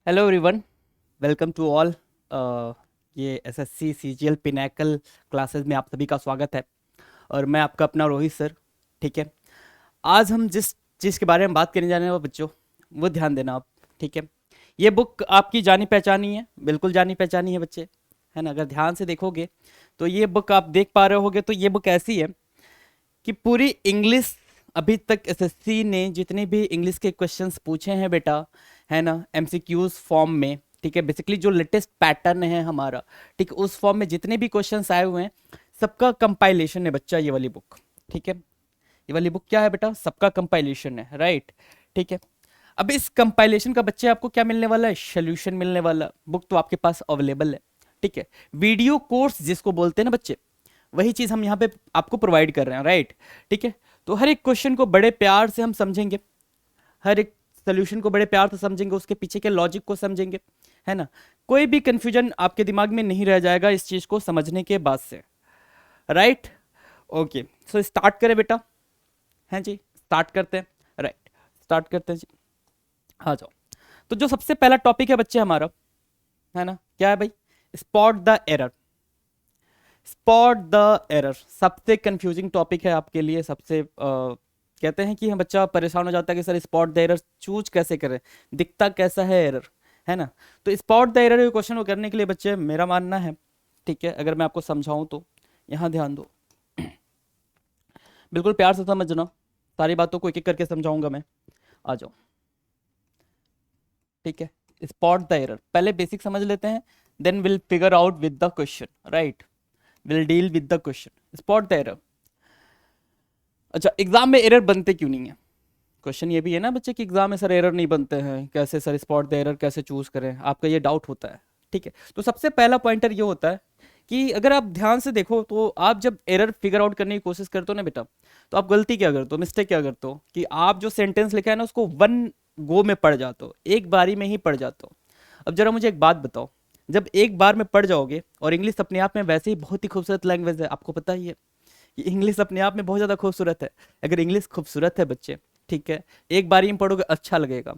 Hello everyone, welcome to all. ये SSC CGL Pinnacle classes में आप सभी का स्वागत है। और मैं आपका अपना रोहित सर। ठीक है। आज हम जिस चीज़ के बारे में बात करने जा रहे हैं वो बच्चों, वो ध्यान देना आप। ठीक है। ये बुक आपकी जानी पहचानी है, बिल्कुल जानी पहचानी है बच्चे, है ना। अगर ध्यान से देखोगे तो ये बुक आप देख पा रहे होगे, तो ये बुक ऐसी है कि पूरी इंग्लिश, अभी तक एसएससी ने जितने भी इंग्लिश के क्वेश्चंस पूछे हैं बेटा, है ना, एमसीक्यूज फॉर्म में। ठीक है। बेसिकली जो लेटेस्ट पैटर्न है हमारा, ठीक है, उस फॉर्म में जितने भी क्वेश्चंस आए हुए हैं सबका कंपाइलेशन है बच्चा, ये वाली बुक। ठीक है। ये वाली बुक क्या है बेटा? सबका कंपाइलेशन है, राइट। ठीक है। अब इस कंपाइलेशन का बच्चे आपको क्या मिलने वाला है? सोल्यूशन मिलने वाला। बुक तो आपके पास अवेलेबल है। ठीक है। वीडियो कोर्स जिसको बोलते हैं ना बच्चे, वही चीज हम यहाँ पे आपको प्रोवाइड कर रहे हैं, राइट। ठीक है। तो हर एक क्वेश्चन को बड़े प्यार से हम समझेंगे, हर एक सोल्यूशन को बड़े प्यार से समझेंगे, उसके पीछे के लॉजिक को समझेंगे, है ना। कोई भी कंफ्यूजन आपके दिमाग में नहीं रह जाएगा इस चीज को समझने के बाद से, राइट। ओके, सो स्टार्ट करें बेटा। हैं जी, स्टार्ट करते हैं। राइट, स्टार्ट करते हैं जी। आ जाओ। तो जो सबसे पहला टॉपिक है बच्चे हमारा, है ना, क्या है भाई? Spot the error. Spot the error सबसे कंफ्यूजिंग टॉपिक है आपके लिए। सबसे कहते हैं कि हम बच्चा परेशान हो जाता है कि sir spot the error choose कैसे करें, दिखता कैसा है एरर, है ना। तो स्पॉट द एरर क्वेश्चन को करने के लिए बच्चे मेरा मानना है, ठीक है, अगर मैं आपको समझाऊं तो यहाँ ध्यान दो, बिल्कुल प्यार से समझना, सारी बातों को एक एक करके समझाऊंगा मैं। आ जाओ। ठीक है। स्पॉट द एरर पहले बेसिक समझ लेते हैं, then will figure out with the question, right. Will deal with the question. Spot the error. अच्छा, एग्जाम में एरर बनते क्यों नहीं है? क्वेश्चन ये भी है ना बच्चे कि एग्जाम में सर एरर नहीं बनते हैं, कैसे सर स्पॉट द एरर कैसे चूज करें, आपका ये डाउट होता है। ठीक है। तो सबसे पहला पॉइंटर ये होता है कि अगर आप ध्यान से देखो तो आप जब एरर फिगर आउट करने की कोशिश करते हो ना बेटा, तो आप गलती क्या करते हो, मिस्टेक क्या करते हो कि आप जो सेंटेंस लिखा है ना उसको वन गो में पढ़ जाते हो, एक बारी में ही पढ़ जाते हो। अब जरा मुझे एक बात बताओ, जब एक बार में पढ़ जाओगे, और इंग्लिश अपने आप में वैसे ही बहुत ही खूबसूरत लैंग्वेज है, आपको पता ही है कि इंग्लिश अपने आप में बहुत ज़्यादा खूबसूरत है। अगर इंग्लिश खूबसूरत है बच्चे, ठीक है, एक बारी में पढ़ोगे अच्छा लगेगा।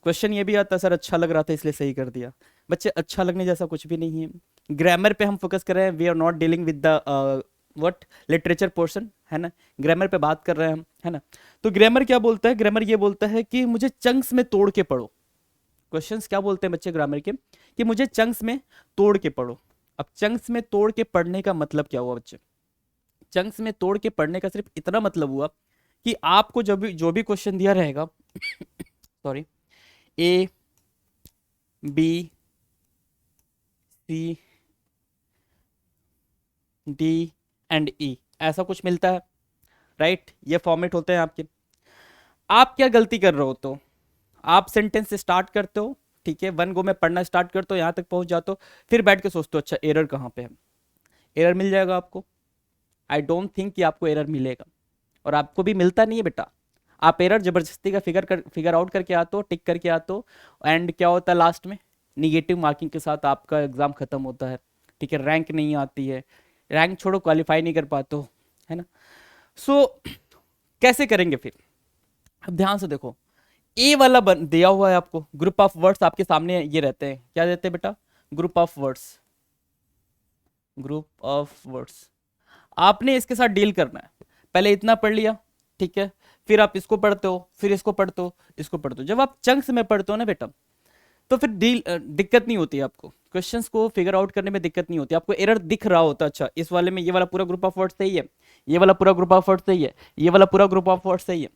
क्वेश्चन ये भी आता है सर अच्छा लग रहा था इसलिए सही कर दिया। बच्चे अच्छा लगने जैसा कुछ भी नहीं है। ग्रामर पे हम फोकस कर रहे हैं, we are not dealing with the what literature portion, है ना। ग्रामर पे बात कर रहे हैं हम, है ना। तो ग्रामर क्या बोलता है? ग्रामर ये बोलता है कि मुझे चंक्स में तोड़ के पढ़ो। क्वेश्चंस क्या बोलते हैं बच्चे ग्रामर के? कि मुझे चंक्स में तोड़ के पढ़ो। अब चंक्स में तोड़ के पढ़ने का मतलब क्या हुआ बच्चे? चंक्स में तोड़ के पढ़ने का सिर्फ इतना मतलब हुआ कि आपको जो भी क्वेश्चन दिया रहेगा, sorry, A, B, C, D and E, ऐसा कुछ मिलता है, राइट। ये फॉर्मेट होते हैं आपके। आप क्या गलती कर रहे हो? तो आप सेंटेंस से स्टार्ट करते हो, ठीक है, वन गो में पढ़ना स्टार्ट करते हो, यहां तक पहुंच जाते हो, फिर बैठ के सोचते हो अच्छा एरर कहाँ पे है। एरर मिल जाएगा आपको? आई डोंट थिंक कि आपको एरर मिलेगा, और आपको भी मिलता नहीं है बेटा। आप एरर जबरदस्ती का फिगर आउट करके आते हो, टिक करके आते हो, एंड क्या होता है लास्ट में? निगेटिव मार्किंग के साथ आपका एग्जाम खत्म होता है। ठीक है, रैंक नहीं आती है, रैंक छोड़ो क्वालिफाई नहीं कर पाते हो, है ना। सो कैसे करेंगे फिर? अब ध्यान से देखो, ए वाला दिया हुआ है आपको, ग्रुप ऑफ वर्ड्स आपके सामने ये रहते हैं, क्या देते हैं बेटा? Group of words. Group of words आपने इसके साथ डील करना है। पहले इतना पढ़ लिया, ठीक है, फिर आप इसको पढ़ते हो, फिर इसको पढ़ते हो, इसको पढ़ते हो। जब आप चंक्स में पढ़ते हो ना बेटा, तो फिर डील दिक्कत नहीं होती है आपको, क्वेश्चंस को फिगर आउट करने में दिक्कत नहीं होती आपको। एरर दिख रहा होता अच्छा इस वाले में, ये वाला पूरा ग्रुप ऑफ वर्ड सही है, ये वाला पूरा ग्रुप ऑफ वर्ड सही है, ये वाला पूरा ग्रुप ऑफ वर्ड सही है।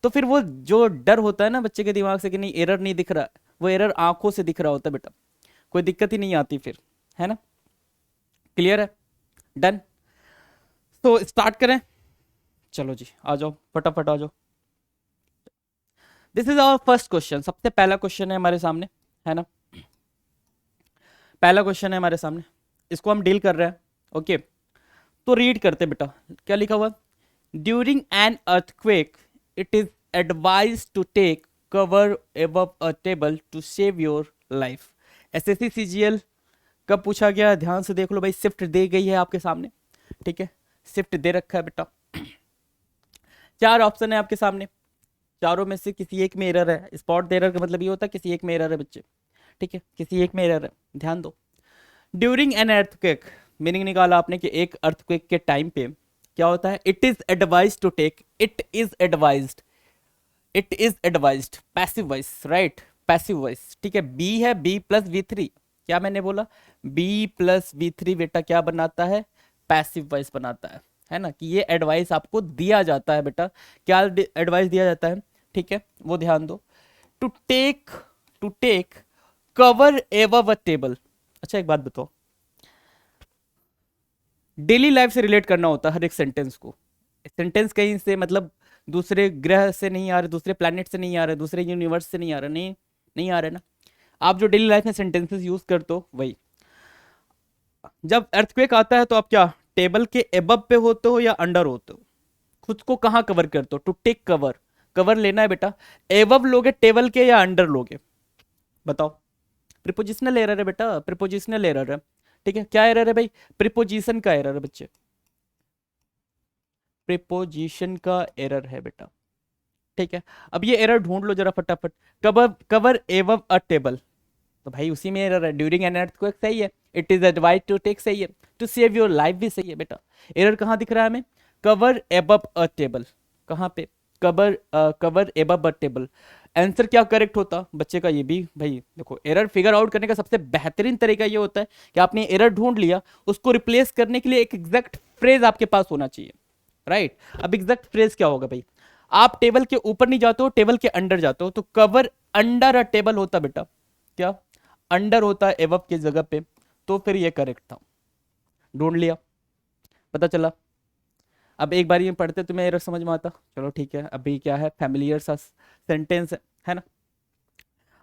तो फिर वो जो डर होता है ना बच्चे के दिमाग से कि नहीं एरर नहीं दिख रहा, वो एरर आंखों से दिख रहा होता है बेटा, कोई दिक्कत ही नहीं आती फिर, है ना। क्लियर है? डन। तो स्टार्ट करें? चलो जी, आ जाओ फटाफट आ जाओ। This is our first question, सबसे पहला क्वेश्चन है हमारे सामने, है ना। पहला क्वेश्चन है हमारे सामने, इसको हम डील कर रहे हैं। ओके, तो रीड करते बेटा, क्या लिखा हुआ? During an earthquake it is advise to take cover above a table to save your life. SSC CGL कब पूछा गया? ध्यान से देख लो भाई, शिफ्ट दी गई है आपके सामने, ठीक है, शिफ्ट दे रखा है बेटा। चार ऑप्शन है आपके सामने, चारों में से किसी एक में एरर है। स्पॉट एरर का मतलब ये होता है किसी एक में एरर है बच्चे, ठीक है, किसी एक में एरर है, ध्यान दो। ड्यूरिंग एन अर्थक्वेक, मीनिंग निकाला आपने कि एक अर्थक्वेक के टाइम पे क्या होता है, it is advise to take, it is advised, it is advised, passive voice, right, passive voice, ठीक है। बी है, बी प्लस वी थ्री, क्या मैंने बोला, बी प्लस वी थ्री बेटा क्या बनाता है, पैसिव वॉइस बनाता है ना, कि ये एडवाइस आपको दिया जाता है बेटा, क्या एडवाइस दिया जाता है, ठीक है, वो ध्यान दो। To take, to take cover of a table. अच्छा एक बात बताओ, डेली लाइफ से रिलेट करना होता है हर एक सेंटेंस को, सेंटेंस कहीं से मतलब दूसरे ग्रह से नहीं आ रहे, दूसरे प्लैनेट से नहीं आ रहे, दूसरे यूनिवर्स से नहीं आ रहे, नहीं, नहीं आ रहे ना। आप जो डेली लाइफ में सेंटेंसेस यूज करते हो वही, जब अर्थक्वेक आता है तो आप क्या टेबल के एबव पे होते हो या अंडर होते हो, खुद को कहाँ कवर करते हो, टू टेक कवर, कवर लेना है बेटा, एबव लोगे टेबल के या अंडर लोगे, बताओ। प्रिपोजिशनल एरर है बेटा, प्रिपोजिशनल एरर है, ठीक है, क्या एरर है भाई, प्रिपोजिशन का एरर है बच्चे, प्रिपोजिशन का एरर है बेटा, ठीक है। अब ये एरर ढूंढ लो जरा फटाफट, cover, cover of a table, तो भाई उसी में एरर है, ड्यूरिंग एन अर्थक्वेक सही है, it is advise to take सही है, टू सेव योर लाइफ भी सही है बेटा। एरर कहाँ दिख रहा है हमें, कवर एबव अ टेबल, कहाँ पे, cover, cover above a table. Answer क्या करेक्ट होता बच्चे का, ये भी भाई देखो, एरर फिगर आउट करने का सबसे बेहतरीन तरीका ये होता है कि आपने एरर ढूंढ लिया, उसको रिप्लेस करने के लिए एक एग्जैक्ट फ्रेज आपके पास होना चाहिए, राइट। अब एग्जैक्ट फ्रेज क्या होगा भाई, आप टेबल के ऊपर नहीं जाते हो, टेबल के अंडर जाते हो, तो कवर अंडर अ टेबल होता बेटा, क्या अंडर होता है एवब की जगह पे, तो फिर ये करेक्ट था, ढूंढ लिया, पता चला। अब एक बार ये पढ़ते तुम्हें एरर समझ में आता, चलो ठीक है, अभी क्या है, फैमिलियर सा सेंटेंस है ना,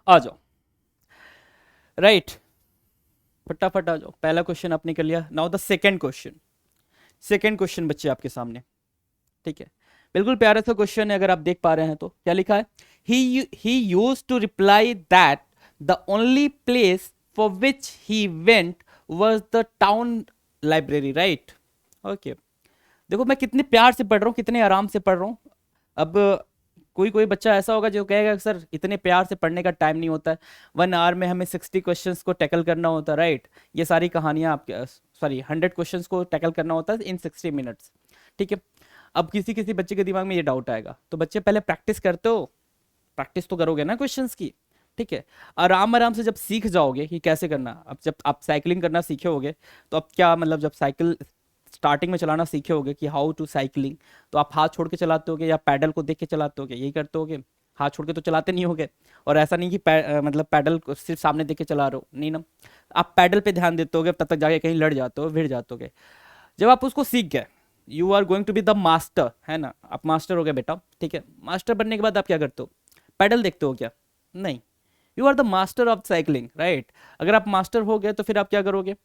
आ जाओ, राइट, फटाफट आ जाओ, पहला क्वेश्चन आपने कर लिया, now the second question, second question बच्चे आपके सामने, ठीक है, बिल्कुल प्यारा सा क्वेश्चन है, अगर आप देख पा रहे हैं तो क्या लिखा है, he used to reply that the only place for which he went was the town library, right, okay. देखो मैं कितने प्यार से पढ़ रहा हूँ, कितने आराम से पढ़ रहा हूँ। अब कोई कोई बच्चा ऐसा होगा जो कहेगा सर इतने प्यार से पढ़ने का टाइम नहीं होता है, 1 आवर में हमें 60 क्वेश्चंस को टैकल करना होता है, राइट, ये सारी कहानियां आपके, सॉरी 100 क्वेश्चंस को टैकल करना होता है इन 60 मिनट्स, ठीक है। अब किसी किसी बच्चे के दिमाग में ये डाउट आएगा, तो बच्चे पहले प्रैक्टिस करते हो, प्रैक्टिस तो करोगे ना क्वेश्चंस की, ठीक है। आराम आराम से जब सीख जाओगे कि कैसे करना, अब जब आप साइकिलिंग करना सीखे होगे, तो अब क्या मतलब जब साइकिल स्टार्टिंग में चलाना सीखे होगे कि हाउ टू साइकिलिंग, तो आप हाथ छोड़ के चलाते होगे या पैडल को देख के चलाते होगे, यही करते होगे, हाथ छोड़ के तो चलाते नहीं होगे। और ऐसा नहीं कि मतलब पैडल को सिर्फ सामने देख के चला रहे हो, नहीं ना, आप पैडल पे ध्यान देते होगे, तब तक जाके कहीं लड़ जाते हो, भिड़ जाते होगे। जब आप उसको सीख गए, you are going to be the master, है ना, आप मास्टर हो गए बेटा, ठीक है। मास्टर बनने के बाद आप क्या करते हो, पैडल देखते हो क्या, नहीं, you are the master of cycling, right. अगर आप मास्टर हो गए तो फिर आप क्या करोगे,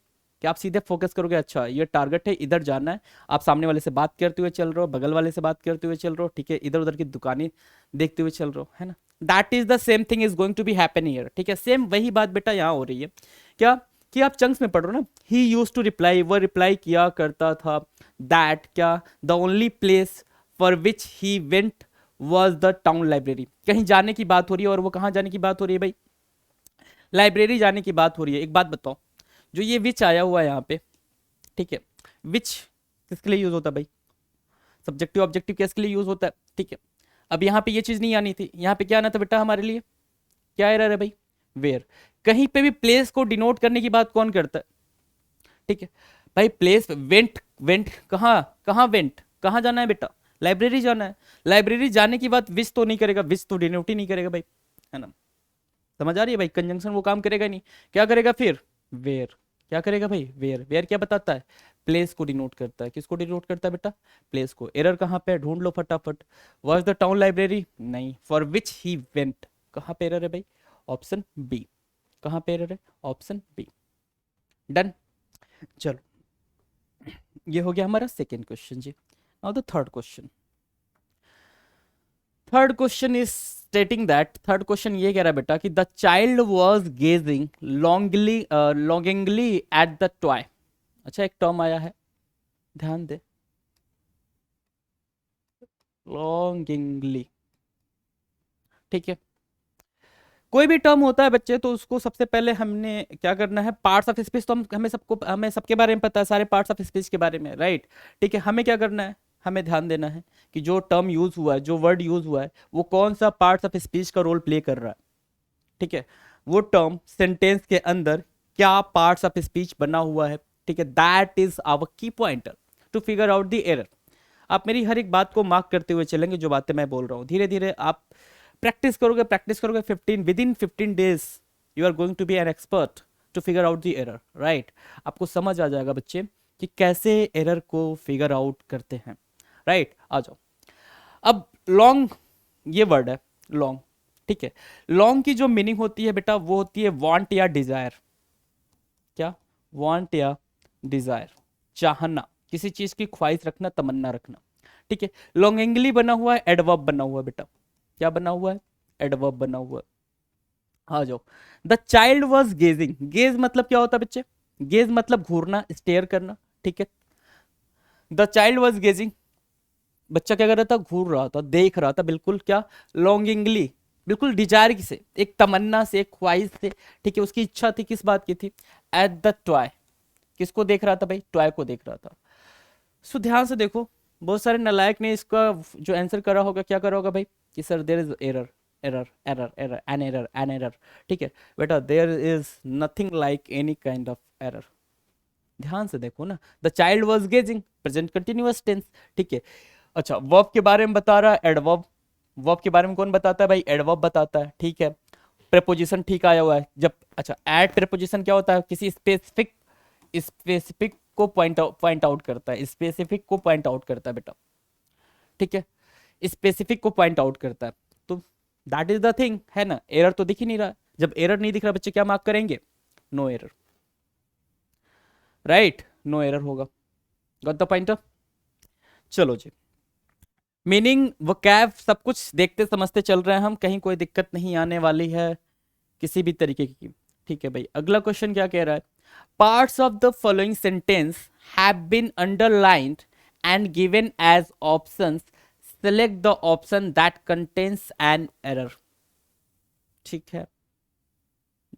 कि आप सीधे फोकस करोगे, अच्छा ये टारगेट है, इधर जाना है, आप सामने वाले से बात करते हुए चल रहे हो, बगल वाले से बात करते हुए चल रहे हो, ठीक है, इधर उधर की दुकानें देखते हुए चल रहे हो, है ना। That is the same thing is going to be happen here, ठीक है, सेम वही बात बेटा यहाँ हो रही है, क्या कि आप चंक्स में पढ़ रहे हो ना, ही यूज टू रिप्लाई, वो रिप्लाई किया करता था, दैट क्या, the only place for which he went was the town library, कहीं जाने की बात हो रही है, और वो कहाँ जाने की बात हो रही है भाई, लाइब्रेरी जाने की बात हो रही है। एक बात बताओ, जो ये विच आया हुआ है यहाँ पे, ठीक है, विच किसके लिए यूज होता है भाई, सब्जेक्टिव ऑब्जेक्टिव किसके लिए यूज होता है, ठीक है। अब यहाँ पे ये चीज नहीं आनी थी, यहाँ पे क्या आना था बेटा हमारे लिए, क्या एरर है भाई, वेयर। कहीं पे भी प्लेस को डिनोट करने की बात कौन करता है, ठीक है भाई, प्लेस, वेंट, वेंट कहाँ, कहाँ वेंट, कहाँ जाना है बेटा, लाइब्रेरी जाना है, लाइब्रेरी जाने की बात विच तो नहीं करेगा, विच तो डिनोट ही नहीं करेगा भाई, है ना, समझ आ रही है भाई, कंजंक्शन वो काम करेगा नहीं, क्या करेगा फिर, वेयर, क्या करेगा भाई, वेयर, वेयर क्या बताता है, प्लेस को डिनोट करता है, किसको डिनोट करता है बेटा, प्लेस को। एरर कहाँ पे है, ढूंढ लो फटाफट, वॉज द टाउन लाइब्रेरी, नहीं, फॉर विच ही वेंट, कहाँ पे एरर है भाई, ऑप्शन बी, कहाँ पे एरर है, ऑप्शन बी, डन। चलो ये हो गया हमारा सेकेंड क्वेश्चन जी। Now the third question, third question is stating that, third question ये कह रहा है बेटा कि the child was gazing longly, longingly at the toy. अच्छा एक टर्म आया है, ध्यान दे, लॉन्गिंगली, ठीक है, कोई भी टर्म होता है बच्चे तो उसको सबसे पहले हमने क्या करना है, पार्ट्स ऑफ स्पीच तो हमें सबके बारे में पता है, सारे पार्ट्स ऑफ स्पीच के बारे में, राइट। ठीक है, हमें क्या करना है, हमें ध्यान देना है कि जो टर्म यूज हुआ है, जो वर्ड यूज हुआ है, वो कौन सा पार्ट्स ऑफ स्पीच का रोल प्ले कर रहा है। ठीक है, वो टर्म सेंटेंस के अंदर क्या पार्ट्स ऑफ स्पीच बना हुआ है। ठीक है, that is our key pointer to figure out the error. आप मेरी हर एक बात को मार्क करते हुए चलेंगे, जो बातें मैं बोल रहा हूँ धीरे धीरे आप प्रैक्टिस करोगे 15 days you are going to be an expert to figure out the error, right. आपको समझ आ जाएगा बच्चे कि कैसे एरर को फिगर आउट करते हैं, राइट। आ जाओ, अब लॉन्ग ये वर्ड है लॉन्ग। ठीक है, लॉन्ग की जो मीनिंग होती है बेटा वो होती है वांट या डिजायर। क्या, वांट या डिजायर, चाहना, किसी चीज की ख्वाहिश रखना, तमन्ना रखना। ठीक है, लॉन्गिंगली बना हुआ है, एडवर्ब बना हुआ है बेटा। क्या बना हुआ है, एडवर्ब बना हुआ है। आ जाओ, the child was gazing. Gaze मतलब क्या होता है बच्चे, गेज मतलब घूरना, स्टेयर करना। ठीक है, द चाइल्ड वॉज गेजिंग, बच्चा क्या कर रहा था, घूर रहा था, देख रहा था, बिल्कुल क्या, लॉन्गिंगली, बिल्कुल डिजायर से, एक तमन्ना से, एक ख्वाहिश से। ठीक है, उसकी इच्छा थी, किस बात की थी, एट द टॉय। किसको देख रहा था भाई, टॉय को देख रहा था। सो ध्यान से देखो, बहुत सारे नालायक ने इसका जो आंसर करा होगा, क्या करा होगा भाई, कि sir there is error, error error error an error an error. ठीक है बेटा, there is nothing like any kind of error. ध्यान से देखो ना, the child was gazing, present continuous tense. ठीक है, अच्छा वर्ब के बारे में बता रहा है, एडवर्ब। वर्ब के बारे में कौन बताता है भाई, एडवर्ब बताता है। ठीक है, प्रेपोजिशन ठीक आया हुआ है जब, अच्छा एड प्रेपोजिशन क्या होता है, किसी स्पेसिफिक को पॉइंट आउट करता है, स्पेसिफिक को पॉइंट आउट करता है बेटा। ठीक है, स्पेसिफिक को पॉइंट आउट करता है, तो दैट इज द थिंग, है ना। एरर तो दिख ही नहीं रहा, जब एरर नहीं दिख रहा बच्चे क्या मार्क करेंगे, no error, right, no error होगा। Got the point. चलो जी, मीनिंग वोकैब सब कुछ देखते समझते चल रहे हैं हम, कहीं कोई दिक्कत नहीं आने वाली है किसी भी तरीके की। ठीक है भाई, अगला क्वेश्चन क्या कह रहा है, parts of the following sentence have been underlined and given as options, select the option that contains an error. ठीक है,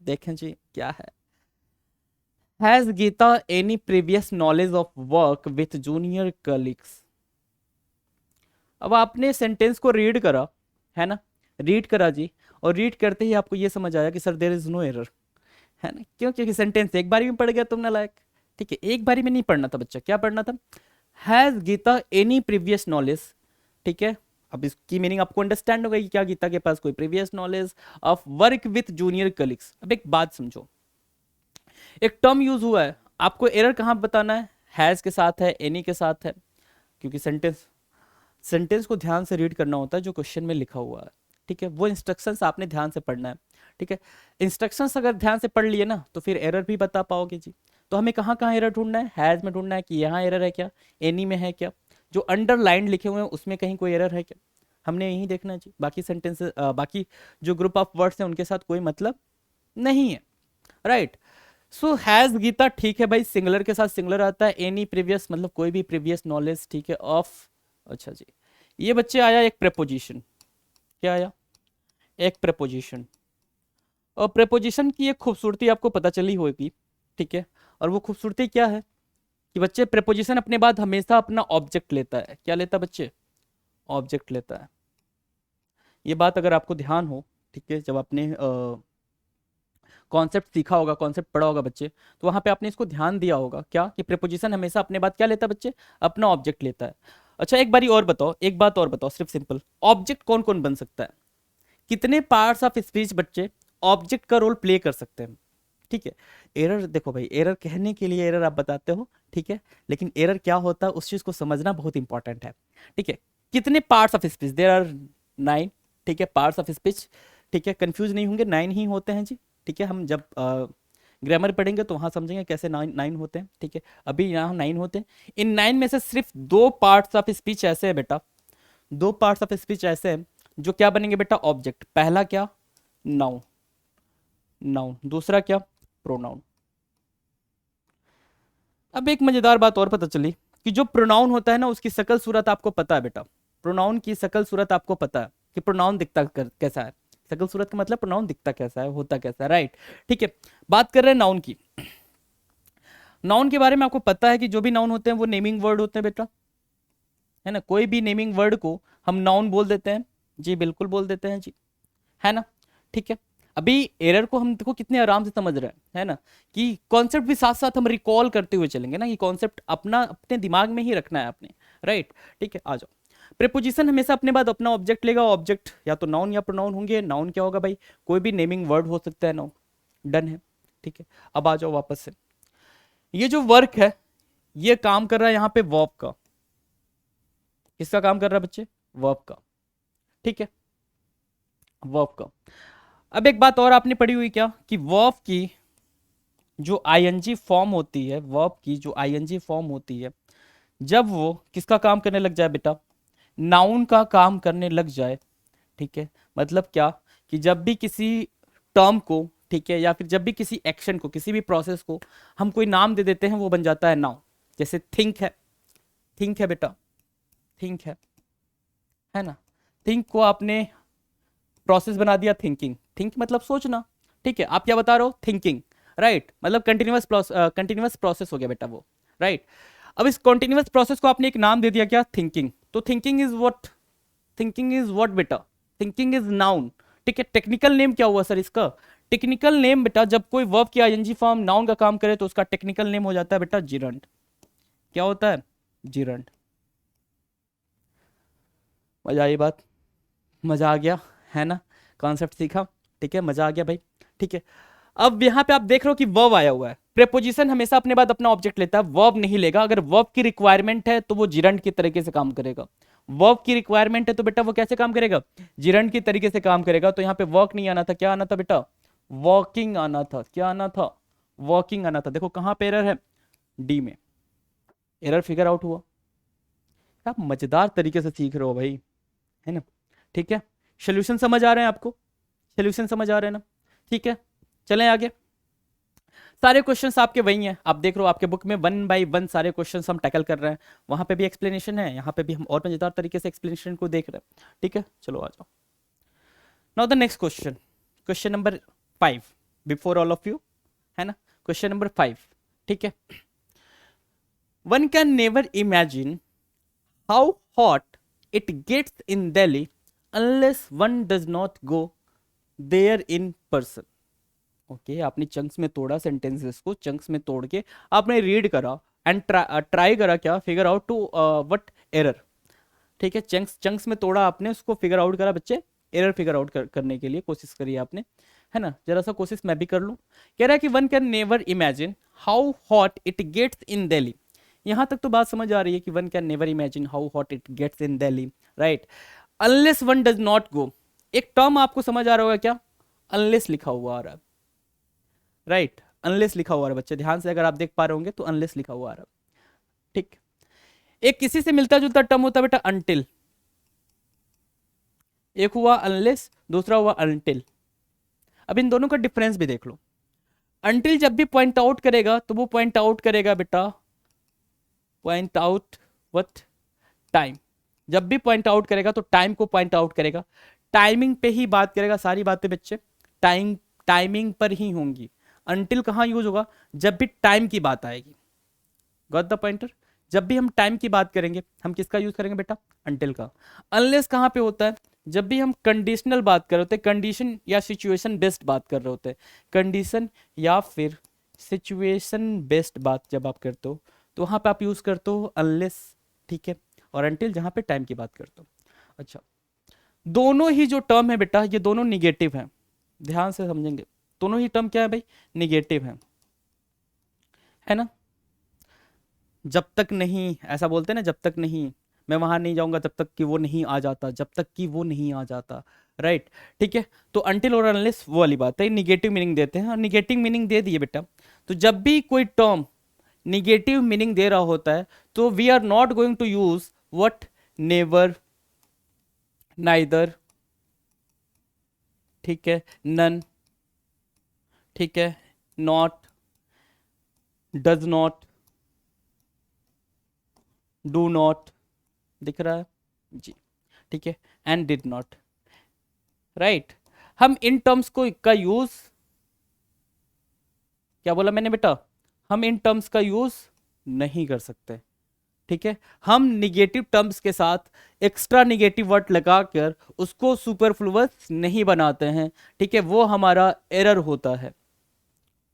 देखें जी क्या है, has Geeta any previous knowledge of work with junior colleagues. अब आपने सेंटेंस को रीड करा, है ना, रीड करा जी, और रीड करते ही आपको ये समझ आया कि sir there is no error, है ना। क्यों, क्योंकि सेंटेंस एक बारी में पढ़ गया तुमने लायक। ठीक है, एक बारी में नहीं पढ़ना था बच्चा, क्या पढ़ना था, has Geeta any previous knowledge. ठीक है, अब इसकी मीनिंग आपको अंडरस्टैंड हो गई कि क्या गीता के पास कोई previous knowledge of work with junior colleagues. अब एक बात समझो, एक टर्म यूज हुआ है, आपको एरर कहाँ बताना है, हैज के साथ है, एनी के साथ है, क्योंकि सेंटेंस को ध्यान से रीड करना होता है जो क्वेश्चन में लिखा हुआ है। ठीक है, वो इंस्ट्रक्शंस आपने ध्यान से पढ़ना है। ठीक है, इंस्ट्रक्शंस अगर ध्यान से पढ़ लिए ना तो फिर एरर भी बता पाओगे जी। तो हमें कहाँ कहाँ एरर ढूंढना है, हैज में ढूंढना है कि यहाँ एरर है क्या, एनी में है क्या, जो अंडरलाइन लिखे हुए हैं उसमें कहीं कोई एरर है क्या, हमने यही देखना है जी। बाकी सेंटेंसेस, बाकी जो ग्रुप ऑफ वर्ड्स हैं उनके साथ कोई मतलब नहीं है, राइट। सो हैज गीता, ठीक है भाई, सिंगुलर के साथ सिंगुलर आता है, एनी प्रीवियस मतलब कोई भी प्रीवियस नॉलेज, ठीक है, ऑफ। अच्छा जी, ये बच्चे आया एक प्रेपोजिशन, क्या आया, एक प्रेपोजिशन। और प्रेपोजिशन की एक खूबसूरती आपको पता चली होगी। ठीक है, और वो खूबसूरती क्या है कि बच्चे प्रेपोजिशन अपने बाद हमेशा अपना ऑब्जेक्ट लेता है। क्या लेता है बच्चे, ऑब्जेक्ट लेता है। ये बात अगर आपको ध्यान हो, ठीक है, जब आपने कॉन्सेप्ट सीखा होगा, कॉन्सेप्ट पढ़ा होगा बच्चे, तो वहां पे आपने इसको ध्यान दिया होगा क्या, कि प्रेपोजिशन हमेशा अपने बाद क्या लेता है बच्चे, अपना ऑब्जेक्ट लेता है। अच्छा एक बारी और बताओ, एक बात और बताओ, सिर्फ सिंपल, ऑब्जेक्ट कौन कौन बन सकता है, कितने पार्ट्स ऑफ स्पीच बच्चे ऑब्जेक्ट का रोल प्ले कर सकते हैं। ठीक है, एरर देखो भाई, एरर कहने के लिए एरर आप बताते हो, ठीक है, लेकिन एरर क्या होता है उस चीज को समझना बहुत इंपॉर्टेंट है। ठीक है, कितने parts of speech, there are 9। ठीक है, पार्ट्स ऑफ स्पीच, ठीक है, कंफ्यूज नहीं होंगे, 9 ही होते हैं जी। ठीक है, हम जब ग्रामर पढ़ेंगे तो वहां समझेंगे कैसे 9 होते हैं। ठीक है, अभी यहाँ 9 होते हैं। इन 9 में से सिर्फ 2 पार्ट्स ऑफ स्पीच ऐसे हैं बेटा, 2 पार्ट्स ऑफ स्पीच ऐसे हैं जो क्या बनेंगे बेटा, ऑब्जेक्ट। पहला क्या, नाउन, नाउन, दूसरा क्या, प्रोनाउन। अब एक मजेदार बात और पता चली कि जो प्रोनाउन होता है ना उसकी शकल सूरत आपको पता है बेटा, प्रोनाउन की शकल सूरत आपको पता है कि प्रोनाउन दिखता कैसा है। शकल सूरत का मतलब प्रोनाउन दिखता कैसा है, होता कैसा है, राइट। ठीक है, बात कर रहे हैं नाउन की। नाउन के बारे में आपको पता है कि जो भी नाउन होते हैं वो नेमिंग वर्ड होते हैं बेटा, है ना। कोई भी नेमिंग वर्ड को हम नाउन बोल देते हैं जी, बिल्कुल बोल देते हैं जी, है ना। ठीक है, अभी एरर को हम देखो कितने आराम से समझ रहे हैं, है ना, कि कॉन्सेप्ट भी साथ साथ हम रिकॉल करते हुए चलेंगे ना, कि कॉन्सेप्ट अपना अपने दिमाग में ही रखना है आपने, राइट। ठीक है, आ जाओ। प्रीपोजिशन हमेशा अपने बाद अपना ऑब्जेक्ट लेगा, ऑब्जेक्ट या तो नाउन या प्रोनाउन होंगे। नाउन क्या होगा भाई, कोई भी नेमिंग वर्ड हो सकता है नाउन, डन है। ठीक है, अब आ जाओ वापस से। ये जो वर्क है ये काम कर रहा है यहाँ पे वर्ब का। किसका काम कर रहा है बच्चे, वर्ब का। ठीक है, वर्ब का। अब एक बात और आपने पढ़ी हुई क्या, कि वर्ब की जो आईएनजी फॉर्म होती है, वर्ब की जो आईएनजी फॉर्म होती है, जब वो किसका काम करने लग जाए बेटा, नाउन का काम करने लग जाए। ठीक है, मतलब क्या, कि जब भी किसी टर्म को, ठीक है, या फिर जब भी किसी एक्शन को, किसी भी प्रोसेस को हम कोई नाम दे देते हैं, वो बन जाता है नाउन। जैसे थिंक है, थिंक है बेटा, थिंक है ना। थिंक को आपने प्रोसेस बना दिया थिंकिंग, थिंक मतलब सोचना। ठीक है, आप क्या बता रहे हो, थिंकिंग, राइट, मतलब कंटिन्यूअस प्रोसेस हो गया बेटा वो, राइट। अब इस कंटिन्यूअस प्रोसेस को आपने एक नाम दे दिया क्या, थिंकिंग। तो thinking is what, thinking is what बेटा, थिंकिंग इज नाउन। ठीक है, टेक्निकल नेम क्या हुआ सर इसका, टेक्निकल नेम बेटा, जब कोई वर्ब की आईएनजी फॉर्म नाउन का काम करे तो उसका टेक्निकल नेम हो जाता है बेटा जिरंड। क्या होता है, जिरंड। मजा आई बात, मजा आ गया, है ना, कॉन्सेप्ट सीखा। ठीक है, मजा आ गया भाई। ठीक है, अब यहां पे आप देख रहे हो कि वर्ब आया हुआ है। प्रेपोजिशन हमेशा अपने बाद अपना ऑब्जेक्ट लेता है, वर्ब नहीं लेगा। अगर वर्ब की रिक्वायरमेंट है तो वो जिरंड की तरीके से काम करेगा। वर्ब की रिक्वायरमेंट है तो बेटा वो कैसे काम करेगा, जिरंड की तरीके से काम करेगा। तो यहां पे वर्क नहीं आना था, क्या आना था बेटा, वॉकिंग आना था। क्या आना था, वॉकिंग आना था। देखो कहां पे एरर है, डी में एरर फिगर आउट हुआ। आप मजेदार तरीके से सीख रहे हो भाई, है ना। ठीक है, सोल्यूशन समझ आ रहे हैं आपको, सोल्यूशन समझ आ रहे हैं ना। ठीक है, चलें आगे। सारे क्वेश्चंस आपके वही हैं, आप देख रहे हो आपके बुक में वन बाय वन सारे क्वेश्चंस हम टैकल कर रहे हैं। वहां पे भी एक्सप्लेनेशन है, यहाँ पे भी हम और मजेदार तरीके से एक्सप्लेनेशन को देख रहे हैं। ठीक है, चलो आ जाओ। Now the next question, question number 5 before all of you, है ना। क्वेश्चन नंबर 5, ठीक है। One can never imagine how hot it gets in Delhi unless one does not go there in person. Okay, आपने चंक्स में तोड़ा sentences को, chunks में तोड़ के आपने रीड करा एंड ट्राई करा क्या, figure out to what error. ठीक है, चंक्स चंक्स में तोड़ा आपने उसको, फिगर आउट करा बच्चे, एरर फिगर आउट करने के लिए कोशिश करी आपने, है ना। जरा सा कोशिश मैं भी कर लूं। कह रहा है कि one can never imagine how hot it gets in Delhi. यहां तक तो बात समझ आ रही है कि one can never imagine how hot it gets in Delhi, right, unless one does not go. एक टर्म आपको समझ आ रहा होगा क्या, अनलेस लिखा हुआ आ रहा है, राइट, अनलेस लिखा हुआ है बच्चे, ध्यान से अगर आप देख पा रहे होंगे तो अनलेस लिखा हुआ आ रहा है। ठीक, एक किसी से मिलता जुलता टर्म होता है बेटा अनटिल। एक हुआ अनलेस, दूसरा हुआ अनटिल। अब इन दोनों का डिफरेंस भी देख लो। अनटिल जब भी पॉइंट आउट करेगा तो वो पॉइंट आउट करेगा बेटा, पॉइंट आउट व्हाट, टाइम। जब भी पॉइंट आउट करेगा तो टाइम को पॉइंट आउट करेगा, टाइमिंग पे ही बात करेगा। सारी बातें बच्चे टाइमिंग पर ही होंगी। अनटिल कहां यूज होगा, जब भी टाइम की बात आएगी। गॉट द पॉइंटर, जब भी हम टाइम की बात करेंगे हम किसका यूज करेंगे बेटा, अनटिल का। अनलेस कहां पे होता है, जब भी हम कंडीशनल बात कर रहे होते हैं, कंडीशन या सिचुएशन बेस्ड बात कर रहे होते हैं, कंडीशन या फिर सिचुएशन बेस्ड बात जब आप करते हो तो वहां पे आप यूज करते हो अनलेस। ठीक है, और अनटिल जहां पे टाइम की बात करते हो। अच्छा, दोनों ही जो टर्म है बेटा ये दोनों निगेटिव हैं, ध्यान से समझेंगे। दोनों ही टर्म क्या है भाई, निगेटिव है ना। जब तक नहीं, ऐसा बोलते हैं ना, जब तक नहीं, मैं वहां नहीं जाऊंगा जब तक कि वो नहीं आ जाता, जब तक कि वो नहीं आ जाता, राइट। ठीक है, तो अनटिल और अनलेस वो वाली बात है, निगेटिव मीनिंग देते हैं। और निगेटिव मीनिंग दे दिए बेटा, तो जब भी कोई टर्म निगेटिव मीनिंग दे रहा होता है तो we are not going to use what, never, neither, ठीक है, नन, ठीक है, not, does not, do not, दिख रहा है जी, ठीक है, एंड डिड नॉट, राइट। हम इन टर्म्स को का यूज, क्या बोला मैंने बेटा, हम इन टर्म्स का यूज नहीं कर सकते। ठीक है, हम निगेटिव टर्म्स के साथ एक्स्ट्रा निगेटिव वर्ड लगाकर उसको सुपरफ्लुअस नहीं बनाते हैं। ठीक है, वो हमारा एरर होता है।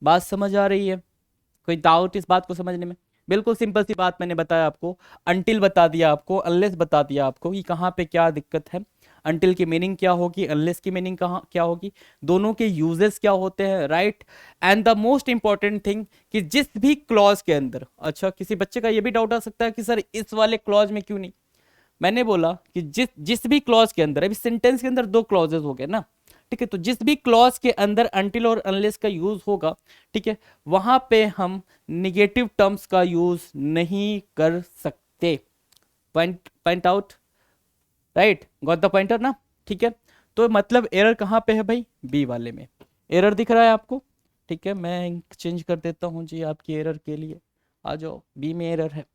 बात समझ आ रही है? कोई डाउट इस बात को समझने में? बिल्कुल सिंपल सी बात मैंने बताया आपको, अंटिल बता दिया आपको, अनलेस बता दिया आपको कि कहाँ पे क्या दिक्कत है, अंटिल की मीनिंग क्या होगी, अनलेस की मीनिंग कहाँ क्या होगी, दोनों के यूजेस क्या होते हैं, right. And the most important thing कि जिस भी क्लॉज के अंदर, अच्छा किसी बच्चे का ये भी डाउट आ सकता है कि सर इस वाले क्लॉज में क्यों नहीं, मैंने बोला कि जिस जिस भी क्लॉज के अंदर, अभी सेंटेंस के अंदर दो क्लॉजेस हो गए ना, ठीक है, तो जिस भी क्लॉज के अंदर अनटिल और अनलेस का यूज होगा, ठीक है, वहां पे हम निगेटिव टर्म्स का यूज नहीं कर सकते। Point point out, right, got the pointer ना? ठीक है, तो मतलब एरर कहाँ पे है भाई, बी वाले में एरर दिख रहा है आपको। ठीक है, मैं चेंज कर देता हूँ जी आपकी एरर के लिए, आ जाओ, बी में एरर है,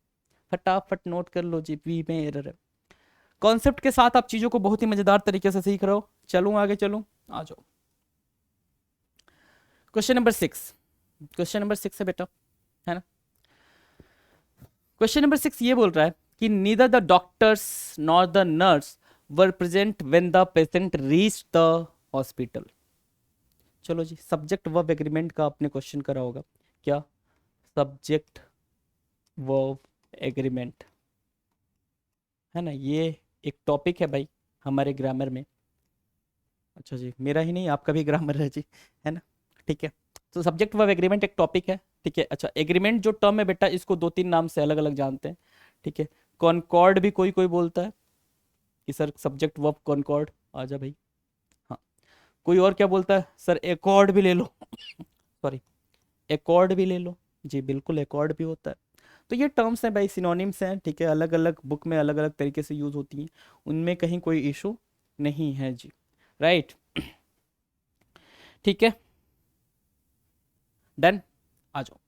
फटाफट नोट कर लो जी, बी में एरर है। कॉन्सेप्ट के साथ आप चीजों को बहुत ही मजेदार तरीके से सीख रहे हो। चलूं आगे, चलूं, आ जाओ। क्वेश्चन नंबर 6, क्वेश्चन नंबर 6 है बेटा, है ना? क्वेश्चन नंबर 6 ये बोल रहा है कि neither the doctors nor the nurse were present when the patient reach the hospital. चलो जी, सब्जेक्ट वर्ब एग्रीमेंट का आपने क्वेश्चन करा होगा क्या? सब्जेक्ट वर्ब एग्रीमेंट, है ना, ये एक टॉपिक है भाई हमारे ग्रामर में। अच्छा जी, मेरा ही नहीं आपका भी ग्रामर है जी, है ना? ठीक है, तो सब्जेक्ट वर्ब एग्रीमेंट एक टॉपिक है। ठीक है, अच्छा एग्रीमेंट जो टर्म है बेटा, इसको दो तीन नाम से अलग अलग जानते हैं। ठीक है, कॉनकॉर्ड भी कोई कोई बोलता है कि सर सब्जेक्ट वर्ब कॉनकॉर्ड, आजा भाई। हाँ, कोई और क्या बोलता है सर, एकॉर्ड भी ले लो सॉरी, एकॉर्ड भी ले लो जी, बिल्कुल एकॉर्ड भी होता है। तो ये टर्म्स हैं भाई, सिनोनिम्स हैं, ठीक है, अलग अलग बुक में अलग अलग तरीके से यूज होती हैं, उनमें कहीं कोई इशू नहीं है जी, राइट। ठीक है, डन, आ जाओ।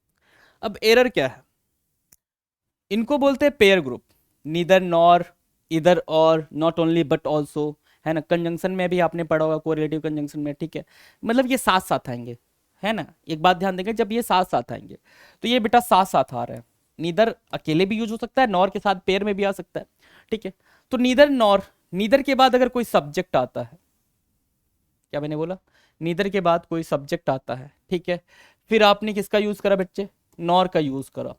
अब एरर क्या है, इनको बोलते हैं पेयर ग्रुप, नीदर नॉर, इधर और, नॉट ओनली बट ऑल्सो, है ना, कंजंक्शन में भी आपने पढ़ा होगा, कोरिलेटिव कंजंक्शन में। ठीक है, मतलब ये साथ साथ आएंगे, है ना, एक बात ध्यान देंगे, जब ये साथ साथ आएंगे तो ये बेटा साथ साथ आ रहे हैं। नीदर अकेले भी यूज हो सकता है, नॉर के साथ पेयर में भी आ सकता है। ठीक है, तो नीदर नॉर, नीदर के बाद अगर कोई सब्जेक्ट आता है, क्या मैंने बोला, नीदर के बाद कोई सब्जेक्ट आता है, ठीक है, फिर आपने किसका यूज करा बच्चे, नॉर का यूज करा,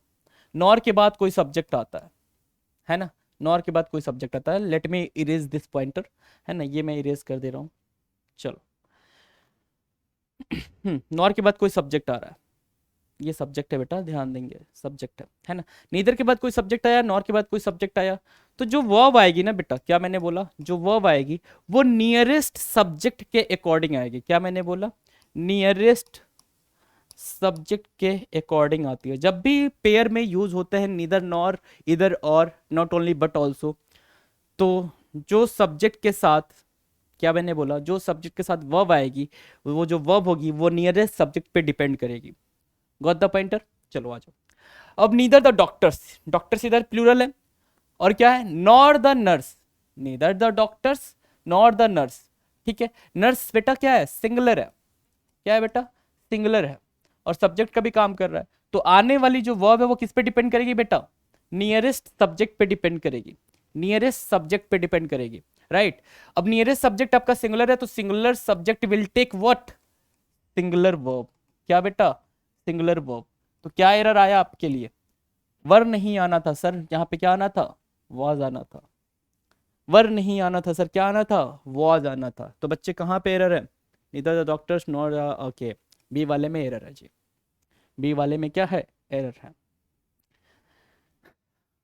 नॉर के बाद कोई सब्जेक्ट आता है ना, नॉर के बाद कोई सब्जेक्ट आता है, let me erase this pointer, है ना, ये मैं इरेज कर दे रहा हूँ। चलो, नॉर के बाद कोई सब्जेक्ट आ रहा है, ये सब्जेक्ट है बेटा, ध्यान देंगे, सब्जेक्ट है ना, नीदर के बाद कोई सब्जेक्ट आया, नॉर के बाद कोई सब्जेक्ट आया, तो जो वर्ब आएगी ना बेटा, क्या मैंने बोला, जो वर्ब आएगी वो नियरेस्ट सब्जेक्ट के अकॉर्डिंग आएगी, क्या मैंने बोला, नियरेस्ट सब्जेक्ट के अकॉर्डिंग आती है। जब भी पेयर में यूज होते हैं नीदर नॉर, इधर और, नॉट ओनली बट ऑल्सो, तो जो सब्जेक्ट के साथ, क्या मैंने बोला, जो सब्जेक्ट के साथ वर्ब आएगी, वो जो वर्ब होगी वो नियरेस्ट सब्जेक्ट पे डिपेंड करेगी। Got the pointer? चलो आ जाओ। अब नीदर द डॉक्टर्स, डॉक्टर्स इधर प्लूरल है, और क्या है, nor the nurse, neither the doctors nor the nurse. ठीक है, नर्स बेटा क्या है, सिंगुलर है, क्या है बेटा, सिंगुलर है, और सब्जेक्ट का भी काम कर रहा है, तो आने वाली जो वर्ब है वो किस पे डिपेंड करेगी बेटा, नियरेस्ट सब्जेक्ट पे डिपेंड करेगी, नियरेस्ट सब्जेक्ट पे डिपेंड करेगी, राइट। अब नियरेस्ट सब्जेक्ट आपका सिंगुलर है, तो singular subject will take what, singular verb, क्या बेटा, सिंगुलर वर्ब। तो क्या एरर आया आपके लिए, वर नहीं आना था सर, यहाँ पे क्या आना था, वाज आना था, वर नहीं आना था सर, क्या आना था, वाज आना था। तो बच्चे कहाँ पे एरर है, neither the doctors nor, okay, B वाले में एरर है जी, बी वाले में क्या है, एरर है।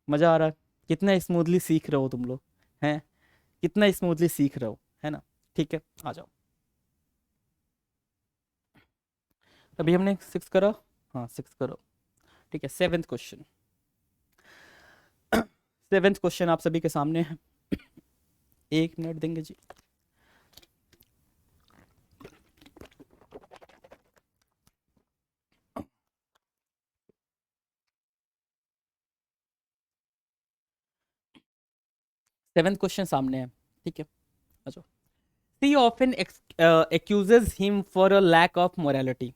मजा आ रहा है, कितना स्मूथली सीख रहे हो तुम लोग, हैं, कितना स्मूथली सीख रहे हो, है ना? ठीक है, आ जाओ। अभी हमने 6 करा, हाँ 6 करो। ठीक है, 7th क्वेश्चन, 7th क्वेश्चन आप सभी के सामने है, 1 मिनट देंगे जी। 7th क्वेश्चन सामने है, ठीक है, आ जाओ। She often accuses him for a lack of morality.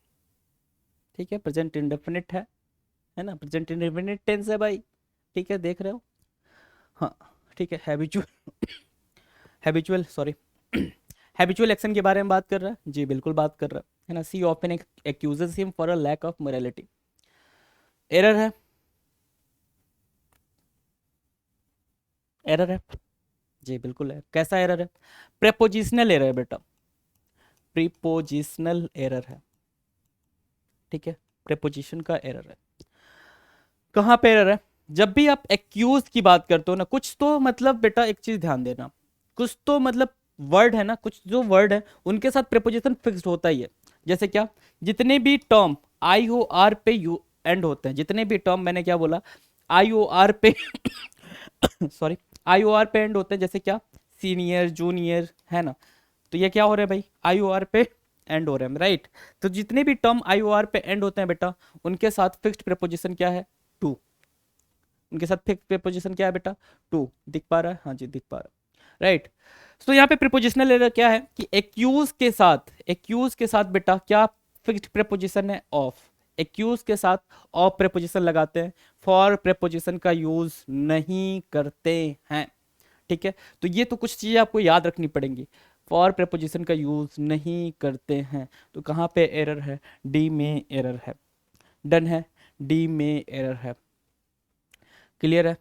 ठीक है, प्रेजेंट इंडेफिनिट है ना, प्रेजेंट इंडेफिनिट टेंस है भाई। ठीक है, देख रहे हो। हाँ, ठीक है, habitual habitual sorry habitual action के बारे में बात कर रहा है जी, बिल्कुल बात कर रहा है ना। She often accuses him for a lack of morality. Error है, एरर है जी, बिल्कुल है। कैसा एरर है? प्रेपोजिशनल एरर है बेटा, प्रीपोजिशनल एरर है। ठीक है, प्रेपोजिशन का एरर है। कहाँ पे एरर है? जब भी आप एक्यूज की बात करते हो ना, कुछ तो मतलब बेटा एक चीज ध्यान देना, कुछ तो मतलब वर्ड है ना, कुछ जो वर्ड है उनके साथ प्रेपोजिशन फिक्स्ड होता ही है। जैसे क्या? जितने भी टर्म आई ओ आर पे यू एंड होते हैं, जितने भी टर्म, मैंने क्या बोला, आई ओ आर पे सॉरी, आई ओ आर पे एंड होते हैं, जैसे क्या, सीनियर, जूनियर, है ना। तो ये क्या हो रहा है भाई, आई ओ आर पे एंड हो रहे हैं, राइट। तो जितने भी टर्म आई ओ आर पे एंड होते हैं बेटा, उनके साथ फिक्स्ड प्रेपोजिशन क्या है? टू। उनके साथ फिक्स प्रीपोजिशन क्या है बेटा? टू। दिख पा रहा है? हाँ जी, दिख पा रहा है, राइट। तो यहाँ पे प्रीपोजिशनल एरर क्या है कि एक्यूज के साथ बेटा क्या फिक्स्ड प्रीपोजिशन है? ऑफ। एक्यूज के साथ ऑफ प्रीपोजिशन लगाते हैं, फॉर प्रीपोजिशन का यूज नहीं करते हैं। ठीक है, तो ये तो कुछ चीजें आपको याद रखनी पड़ेंगी। फॉर प्रीपोजिशन का यूज नहीं करते हैं, तो कहाँ पे एरर है? डी में एरर है। डन है, डी में एरर है। क्लियर है?